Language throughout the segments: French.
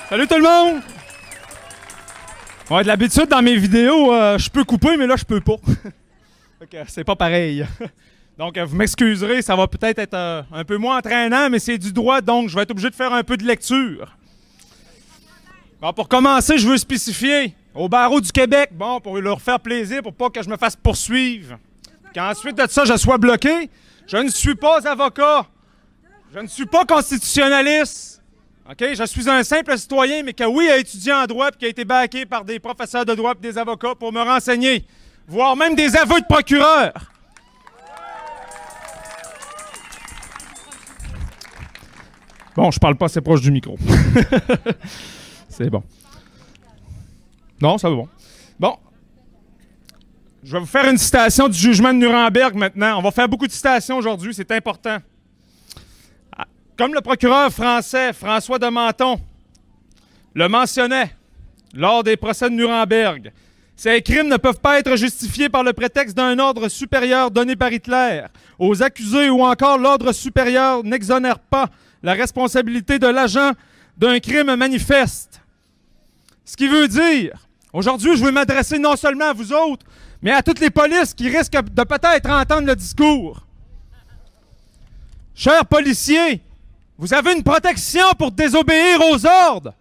Salut tout le monde! Ouais, de l'habitude, dans mes vidéos, je peux couper, mais là, je peux pas. C'est pas pareil. Donc, vous m'excuserez, ça va peut-être être un peu moins entraînant, mais c'est du droit, donc je vais être obligé de faire un peu de lecture. Bon, pour commencer, je veux spécifier au barreau du Québec, bon, pour leur faire plaisir, pour pas que je me fasse poursuivre, qu'ensuite de ça, je sois bloqué. Je ne suis pas avocat. Je ne suis pas constitutionnaliste. OK? Je suis un simple citoyen, mais qui, oui, a étudié en droit et qui a été backé par des professeurs de droit et des avocats pour me renseigner, voire même des aveux de procureur. Bon, je parle pas assez proche du micro. C'est bon. Non, ça va bon. Bon. Je vais vous faire une citation du jugement de Nuremberg maintenant. On va faire beaucoup de citations aujourd'hui, c'est important. Comme le procureur français François de Menton le mentionnait lors des procès de Nuremberg, ces crimes ne peuvent pas être justifiés par le prétexte d'un ordre supérieur donné par Hitler aux accusés ou encore l'ordre supérieur n'exonère pas la responsabilité de l'agent d'un crime manifeste. Ce qui veut dire, aujourd'hui, je veux m'adresser non seulement à vous autres, mais à toutes les polices qui risquent de peut-être entendre le discours. Chers policiers, vous avez une protection pour désobéir aux ordres.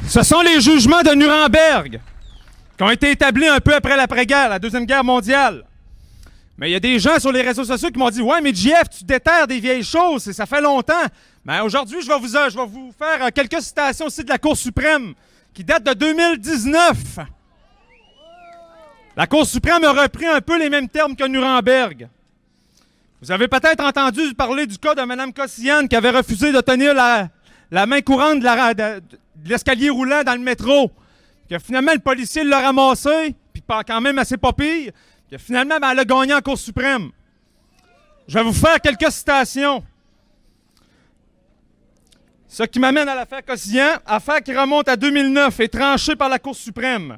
Ce sont les jugements de Nuremberg qui ont été établis un peu après l'après-guerre, la Deuxième Guerre mondiale. Mais il y a des gens sur les réseaux sociaux qui m'ont dit « Ouais, mais JF, tu déterres des vieilles choses, et ça fait longtemps. » Mais aujourd'hui, je vais vous faire quelques citations aussi de la Cour suprême qui datent de 2019. La Cour suprême a repris un peu les mêmes termes que Nuremberg. Vous avez peut-être entendu parler du cas de Mme Cossiane qui avait refusé de tenir la main courante de l'escalier roulant dans le métro. Que finalement, le policier l'a ramassé, puis quand même assez pas pire, que finalement, elle a gagné en Cour suprême. Je vais vous faire quelques citations. Ce qui m'amène à l'affaire Cossiane, affaire qui remonte à 2009 et tranchée par la Cour suprême.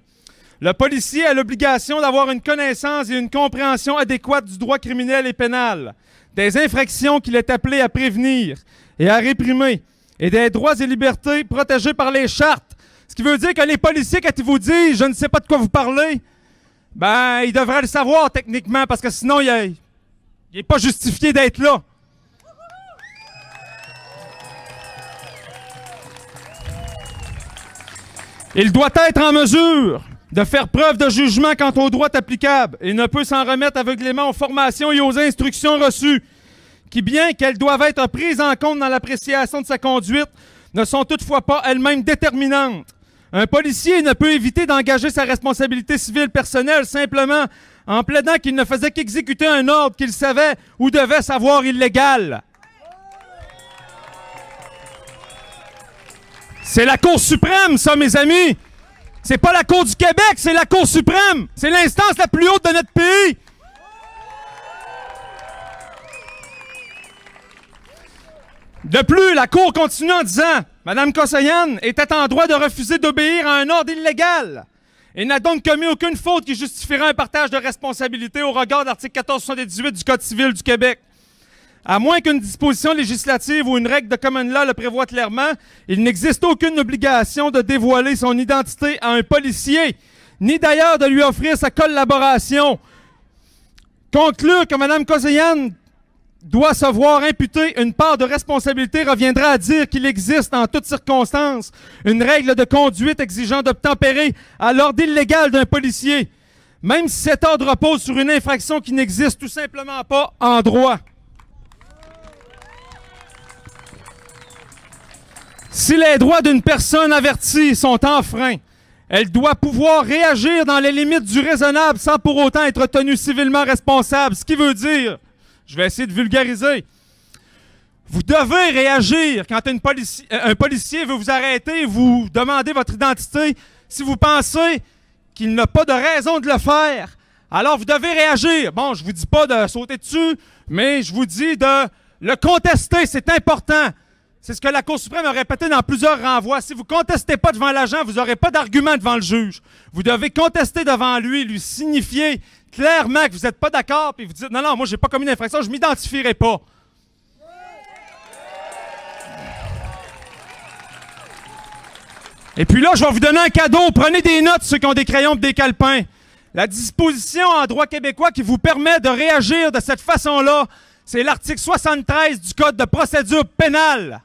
Le policier a l'obligation d'avoir une connaissance et une compréhension adéquate du droit criminel et pénal, des infractions qu'il est appelé à prévenir et à réprimer, et des droits et libertés protégés par les chartes. Ce qui veut dire que les policiers, quand ils vous disent « je ne sais pas de quoi vous parlez », ben, ils devraient le savoir techniquement, parce que sinon, il n'est pas justifié d'être là. Il doit être en mesure de faire preuve de jugement quant au droit applicable et ne peut s'en remettre aveuglément aux formations et aux instructions reçues, qui, bien qu'elles doivent être prises en compte dans l'appréciation de sa conduite, ne sont toutefois pas elles-mêmes déterminantes. Un policier ne peut éviter d'engager sa responsabilité civile personnelle simplement en plaidant qu'il ne faisait qu'exécuter un ordre qu'il savait ou devait savoir illégal. C'est la Cour suprême, ça, mes amis! C'est pas la Cour du Québec, c'est la Cour suprême! C'est l'instance la plus haute de notre pays! De plus, la Cour continue en disant « Mme Cossiane était en droit de refuser d'obéir à un ordre illégal et n'a donc commis aucune faute qui justifierait un partage de responsabilité au regard de l'article 1478 du Code civil du Québec. À moins qu'une disposition législative ou une règle de common law le prévoie clairement, il n'existe aucune obligation de dévoiler son identité à un policier, ni d'ailleurs de lui offrir sa collaboration. Conclure que Mme Cossiane doit se voir imputer une part de responsabilité reviendra à dire qu'il existe en toutes circonstances une règle de conduite exigeant d'obtempérer à l'ordre illégal d'un policier, même si cet ordre repose sur une infraction qui n'existe tout simplement pas en droit. Si les droits d'une personne avertie sont enfreints, elle doit pouvoir réagir dans les limites du raisonnable sans pour autant être tenue civilement responsable, ce qui veut dire, je vais essayer de vulgariser, vous devez réagir quand un policier veut vous arrêter, vous demander votre identité, si vous pensez qu'il n'a pas de raison de le faire. Alors vous devez réagir. Bon, je vous dis pas de sauter dessus, mais je vous dis de le contester, c'est important. C'est ce que la Cour suprême a répété dans plusieurs renvois. Si vous ne contestez pas devant l'agent, vous n'aurez pas d'argument devant le juge. Vous devez contester devant lui, lui signifier clairement que vous n'êtes pas d'accord, puis vous dites, non, non, moi, j'ai pas commis d'infraction, je ne m'identifierai pas. Et puis là, je vais vous donner un cadeau. Prenez des notes, ceux qui ont des crayons et des calepins. La disposition en droit québécois qui vous permet de réagir de cette façon-là, c'est l'article 73 du Code de procédure pénale.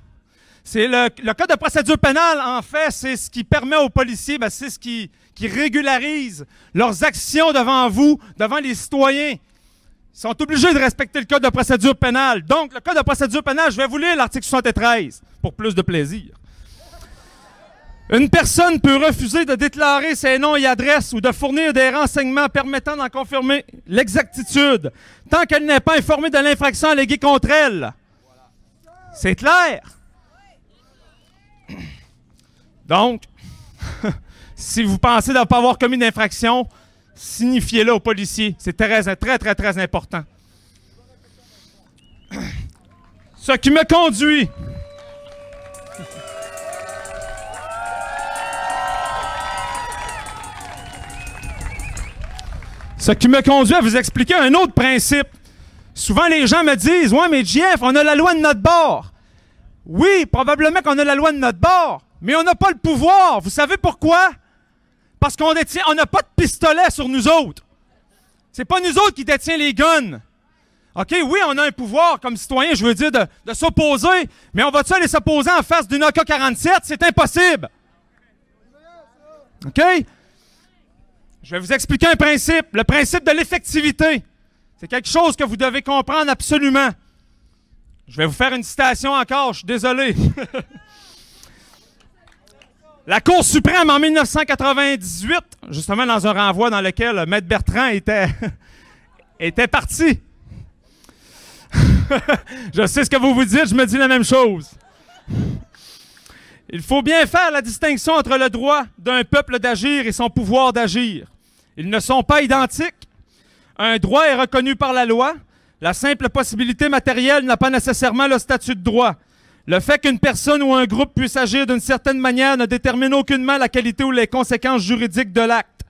C'est le Code de procédure pénale, en fait, c'est ce qui permet aux policiers, c'est ce qui régularise leurs actions devant vous, devant les citoyens. Ils sont obligés de respecter le Code de procédure pénale. Donc, le Code de procédure pénale, je vais vous lire l'article 73 pour plus de plaisir. Une personne peut refuser de déclarer ses noms et adresses ou de fournir des renseignements permettant d'en confirmer l'exactitude, tant qu'elle n'est pas informée de l'infraction alléguée contre elle. C'est clair? Donc, si vous pensez de ne pas avoir commis d'infraction, signifiez-le aux policiers. C'est très important. Ce qui me conduit... Ce qui me conduit à vous expliquer un autre principe. Souvent, les gens me disent « Ouais, mais JF, on a la loi de notre bord. » Oui, probablement qu'on a la loi de notre bord, mais on n'a pas le pouvoir. Vous savez pourquoi? Parce qu'on n'a pas de pistolet sur nous autres. C'est pas nous autres qui détiennent les guns. OK, oui, on a un pouvoir comme citoyen, je veux dire, de s'opposer, mais on va-tu aller s'opposer en face d'une AK-47? C'est impossible. OK? Je vais vous expliquer un principe, le principe de l'effectivité. C'est quelque chose que vous devez comprendre absolument. Je vais vous faire une citation encore, je suis désolé. La Cour suprême, en 1998, justement dans un renvoi dans lequel Maître Bertrand était parti. Je sais ce que vous vous dites, je me dis la même chose. Il faut bien faire la distinction entre le droit d'un peuple d'agir et son pouvoir d'agir. Ils ne sont pas identiques. Un droit est reconnu par la loi. La simple possibilité matérielle n'a pas nécessairement le statut de droit. Le fait qu'une personne ou un groupe puisse agir d'une certaine manière ne détermine aucunement la qualité ou les conséquences juridiques de l'acte.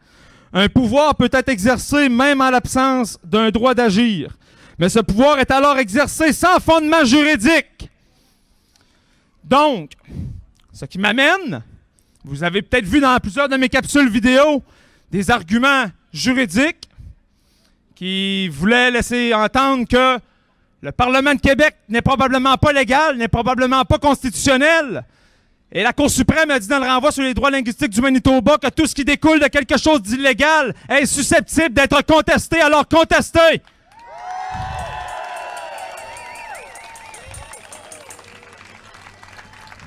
Un pouvoir peut être exercé même en l'absence d'un droit d'agir. Mais ce pouvoir est alors exercé sans fondement juridique. Donc, ce qui m'amène, vous avez peut-être vu dans plusieurs de mes capsules vidéo, des arguments juridiques qui voulaient laisser entendre que le Parlement de Québec n'est probablement pas légal, n'est probablement pas constitutionnel. Et la Cour suprême a dit dans le renvoi sur les droits linguistiques du Manitoba que tout ce qui découle de quelque chose d'illégal est susceptible d'être contesté, alors contesté.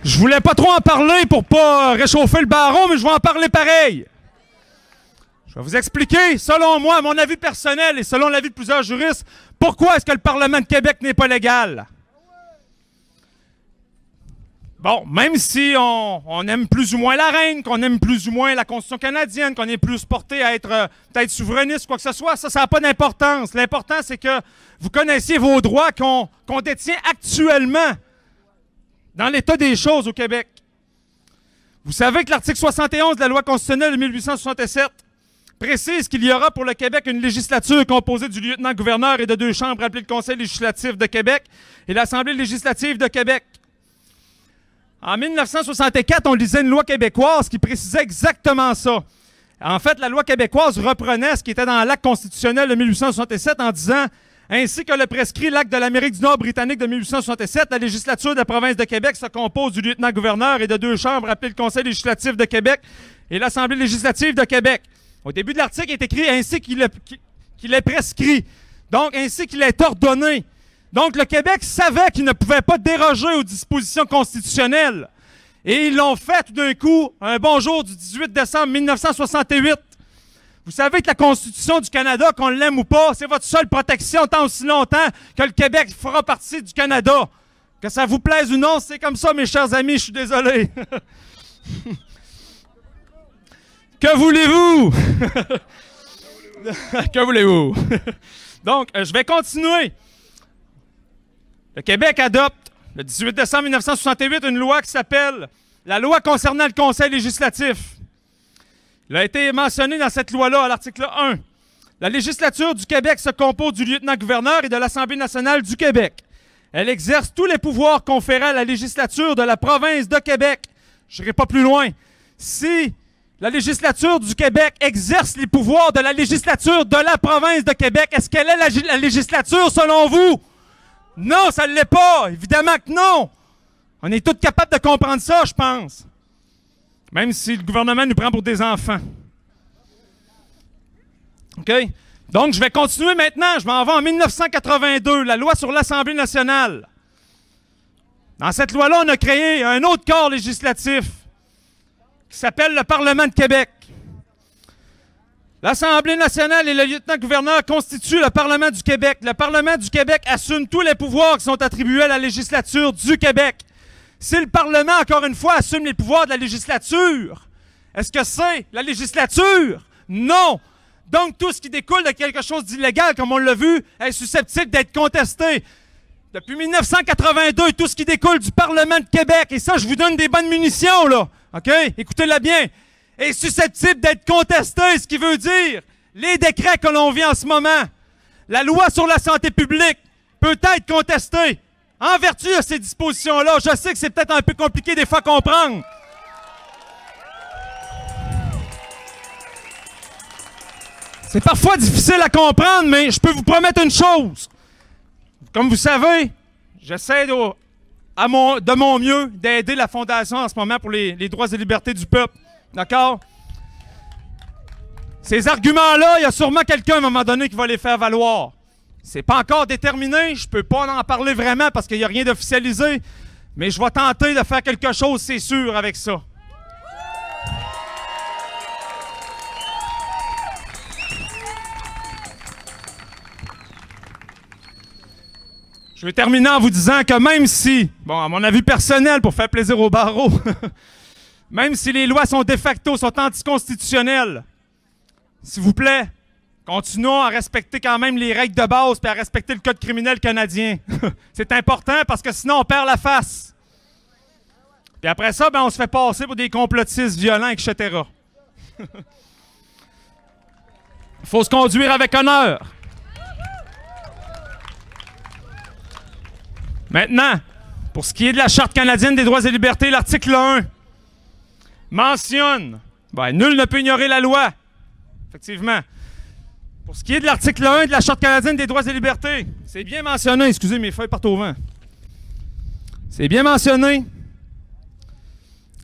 Je voulais pas trop en parler pour pas réchauffer le baron, mais je vais en parler pareil. Je vais vous expliquer, selon moi, mon avis personnel et selon l'avis de plusieurs juristes, pourquoi est-ce que le Parlement de Québec n'est pas légal? Bon, même si on aime plus ou moins la reine, qu'on aime plus ou moins la Constitution canadienne, qu'on est plus porté à être peut-être souverainiste ou quoi que ce soit, ça n'a pas d'importance. L'important, c'est que vous connaissiez vos droits qu'on détient actuellement dans l'état des choses au Québec. Vous savez que l'article 71 de la loi constitutionnelle de 1867 précise qu'il y aura pour le Québec une législature composée du lieutenant-gouverneur et de 2 chambres appelées le Conseil législatif de Québec et l'Assemblée législative de Québec. En 1964, on lisait une loi québécoise qui précisait exactement ça. En fait, la loi québécoise reprenait ce qui était dans l'acte constitutionnel de 1867 en disant « Ainsi que le prescrit l'acte de l'Amérique du Nord britannique de 1867, la législature de la province de Québec se compose du lieutenant-gouverneur et de 2 chambres appelées le Conseil législatif de Québec et l'Assemblée législative de Québec. » Au début de l'article, il est écrit ainsi qu'il est prescrit, donc ainsi qu'il est ordonné. Donc le Québec savait qu'il ne pouvait pas déroger aux dispositions constitutionnelles. Et ils l'ont fait tout d'un coup, un bon jour du 18 décembre 1968. Vous savez que la Constitution du Canada, qu'on l'aime ou pas, c'est votre seule protection tant aussi longtemps que le Québec fera partie du Canada. Que ça vous plaise ou non, c'est comme ça, mes chers amis, je suis désolé. Que voulez-vous? Que voulez-vous? Donc, je vais continuer. Le Québec adopte, le 18 décembre 1968, une loi qui s'appelle la loi concernant le Conseil législatif. Il a été mentionné dans cette loi-là, à l'article 1. La législature du Québec se compose du lieutenant-gouverneur et de l'Assemblée nationale du Québec. Elle exerce tous les pouvoirs conférés à la législature de la province de Québec. Je n'irai pas plus loin. Si la législature du Québec exerce les pouvoirs de la législature de la province de Québec, est-ce qu'elle est la législature selon vous? Non, ça ne l'est pas. Évidemment que non. On est tous capables de comprendre ça, je pense. Même si le gouvernement nous prend pour des enfants. OK? Donc, je vais continuer maintenant. Je m'en vais en 1982, la loi sur l'Assemblée nationale. Dans cette loi-là, on a créé un autre corps législatif qui s'appelle le Parlement de Québec. L'Assemblée nationale et le lieutenant-gouverneur constituent le Parlement du Québec. Le Parlement du Québec assume tous les pouvoirs qui sont attribués à la législature du Québec. Si le Parlement, encore une fois, assume les pouvoirs de la législature, est-ce que c'est la législature? Non! Donc, tout ce qui découle de quelque chose d'illégal, comme on l'a vu, est susceptible d'être contesté. Depuis 1982, tout ce qui découle du Parlement de Québec, et ça, je vous donne des bonnes munitions, là, OK? Écoutez-le bien, est susceptible d'être contesté, ce qui veut dire les décrets que l'on vit en ce moment. La loi sur la santé publique peut être contestée en vertu de ces dispositions-là. Je sais que c'est peut-être un peu compliqué des fois à comprendre. C'est parfois difficile à comprendre, mais je peux vous promettre une chose. Comme vous savez, j'essaie de mon mieux d'aider la Fondation en ce moment pour les droits et libertés du peuple. D'accord? Ces arguments-là, il y a sûrement quelqu'un à un moment donné qui va les faire valoir. C'est pas encore déterminé, je peux pas en parler vraiment parce qu'il n'y a rien d'officialisé, mais je vais tenter de faire quelque chose, c'est sûr, avec ça. Je vais terminer en vous disant que même si, bon, à mon avis personnel, pour faire plaisir aux barreaux, même si les lois sont de facto, sont anticonstitutionnelles, s'il vous plaît, continuons à respecter quand même les règles de base et à respecter le code criminel canadien. C'est important parce que sinon on perd la face. Puis après ça, ben, on se fait passer pour des complotistes violents, etc. Il faut se conduire avec honneur. Maintenant, pour ce qui est de la Charte canadienne des droits et libertés, l'article 1 mentionne, nul ne peut ignorer la loi. Effectivement. Pour ce qui est de l'article 1 de la Charte canadienne des droits et libertés, c'est bien mentionné, excusez, mes feuilles partent au vent. C'est bien mentionné.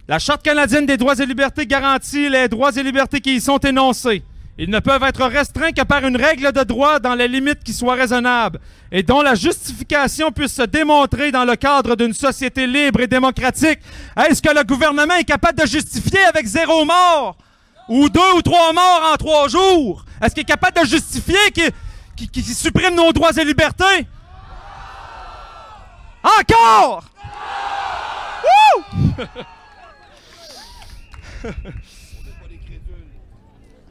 La Charte canadienne des droits et libertés garantit les droits et libertés qui y sont énoncés. Ils ne peuvent être restreints que par une règle de droit dans les limites qui soient raisonnables et dont la justification puisse se démontrer dans le cadre d'une société libre et démocratique. Est-ce que le gouvernement est capable de justifier avec 0 mort? Ou 2 ou 3 morts en 3 jours? Est-ce qu'il est capable de justifier qu'il supprime nos droits et libertés? Encore! Wouh!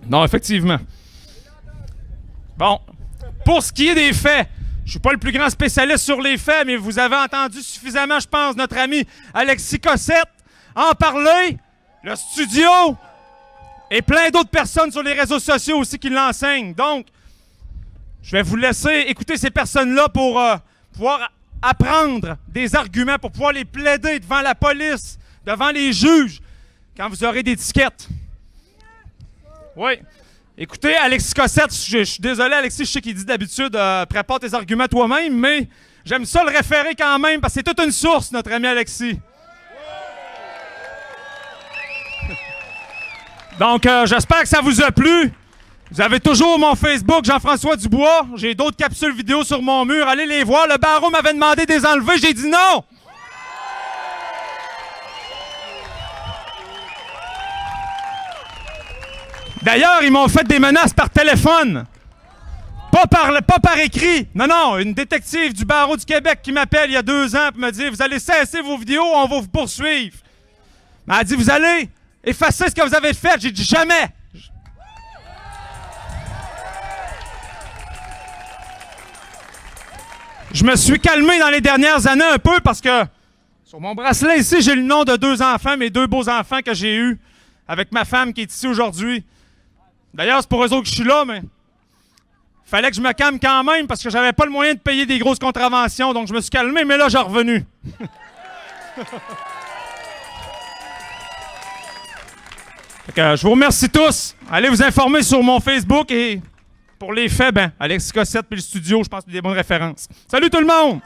Non, effectivement. Bon, pour ce qui est des faits, je ne suis pas le plus grand spécialiste sur les faits, mais vous avez entendu suffisamment, je pense, notre ami Alexis Cossette en parler, le studio et plein d'autres personnes sur les réseaux sociaux aussi qui l'enseignent. Donc, je vais vous laisser écouter ces personnes-là pour pouvoir apprendre des arguments, pour pouvoir les plaider devant la police, devant les juges, quand vous aurez des tickets. Oui. Écoutez, Alexis Cossette, je suis désolé, Alexis, je sais qu'il dit d'habitude prépare tes arguments toi-même, mais j'aime ça le référer quand même parce que c'est toute une source, notre ami Alexis. Donc, j'espère que ça vous a plu. Vous avez toujours mon Facebook, Jean-François Dubois. J'ai d'autres capsules vidéo sur mon mur. Allez les voir. Le barreau m'avait demandé de les enlever. J'ai dit non. D'ailleurs, ils m'ont fait des menaces par téléphone. Pas par écrit. Non, non, une détective du barreau du Québec qui m'appelle il y a 2 ans pour me dire « Vous allez cesser vos vidéos, on va vous poursuivre. » Elle a dit « Vous allez effacer ce que vous avez fait. » J'ai dit « Jamais. » Je me suis calmé dans les dernières années un peu parce que sur mon bracelet ici, j'ai le nom de 2 enfants, mes 2 beaux enfants que j'ai eus avec ma femme qui est ici aujourd'hui. D'ailleurs, c'est pour eux autres que je suis là, mais Fallait que je me calme quand même parce que j'avais pas le moyen de payer des grosses contraventions, donc je me suis calmé, mais là, j'ai revenu. Fait que, je vous remercie tous. Allez vous informer sur mon Facebook et pour les faits, ben, Alexis Cossette puis le studio, je pense que c'est des bonnes références. Salut tout le monde!